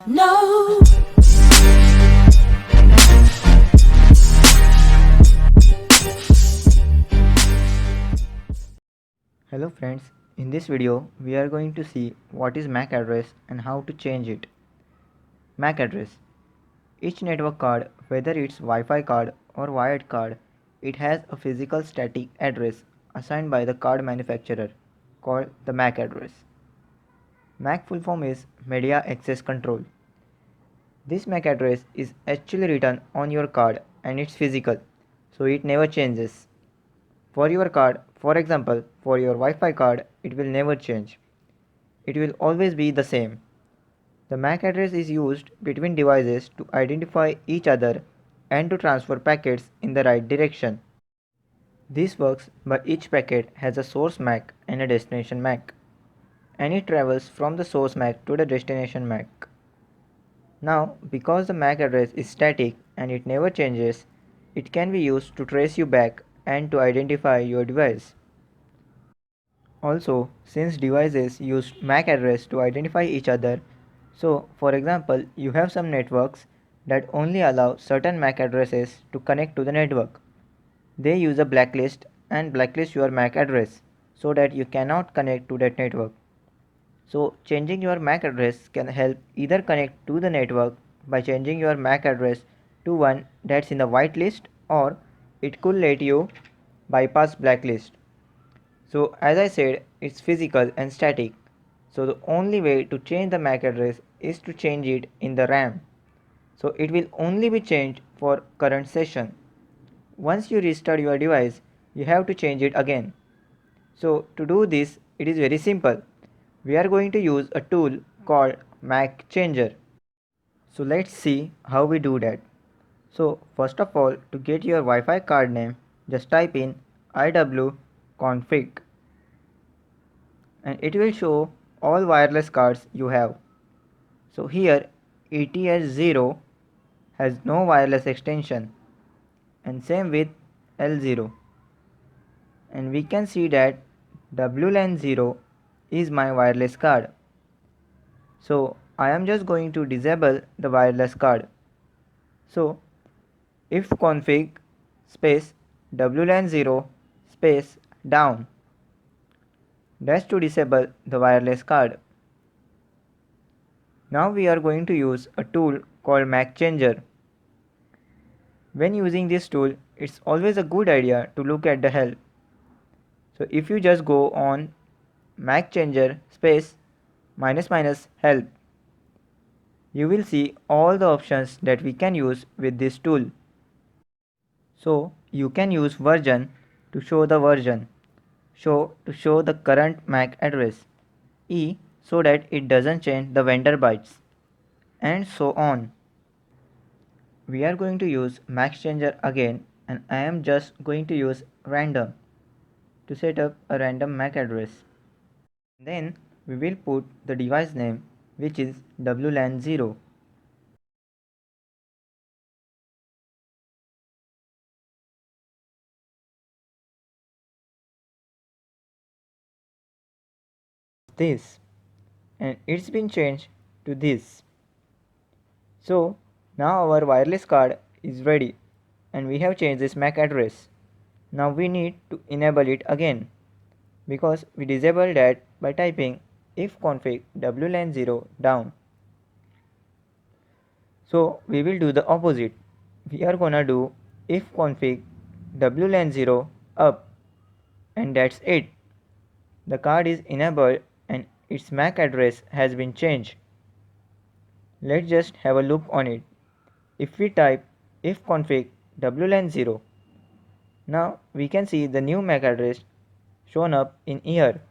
No. Hello friends, in this video we are going to see what is MAC address and how to change it. MAC address. Each network card, whether it's Wi-Fi card or wired card, it has a physical static address assigned by the card manufacturer called the MAC address. MAC full form is Media Access Control. This MAC address is actually written on your card and it's physical, so it never changes. For your card, for example, for your Wi-Fi card, it will never change. It will always be the same. The MAC address is used between devices to identify each other and to transfer packets in the right direction. This works by each packet has a source MAC and a destination MAC, and it travels from the source MAC to the destination MAC. Now, because the MAC address is static and it never changes, it can be used to trace you back and to identify your device. Also, since devices use MAC address to identify each other, so for example, you have some networks that only allow certain MAC addresses to connect to the network. They use a blacklist and blacklist your MAC address so that you cannot connect to that network. So changing your MAC address can help either connect to the network by changing your MAC address to one that's in the whitelist, or it could let you bypass blacklist. So as I said, it's physical and static. So the only way to change the MAC address is to change it in the RAM. So it will only be changed for current session. Once you restart your device, you have to change it again. So to do this, it is very simple. We are going to use a tool called macchanger. So let's see how we do that. So first of all, to get your Wi-Fi card name, just type in iwconfig and it will show all wireless cards you have. So here ETH0 has no wireless extension, and same with L0, and we can see that WLAN 0 is my wireless card. So I am just going to disable the wireless card. So if config space WLAN 0 space down, that's to disable the wireless card. Now we are going to use a tool called macchanger. When using this tool, it's always a good idea to look at the help. So if you just go on macchanger space minus minus help, you will see all the options that we can use with this tool. So you can use version to show the version, show to show the current MAC address, E so that it doesn't change the vendor bytes, and so on. We are going to use macchanger again, and I am just going to use random to set up a random MAC address. Then we will put the device name, which is WLAN 0. This, and it's been changed to this. So now our wireless card is ready and we have changed this MAC address. Now we need to enable it again because we disabled that by typing if config WLAN 0 down. So we will do the opposite. We are gonna do if config WLAN 0 up, and that's it. The card is enabled and its MAC address has been changed. Let's just have a look on it. If we type if config WLAN 0, now we can see the new MAC address shown up in here.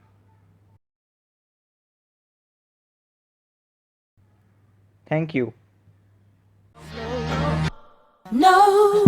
Thank you. No.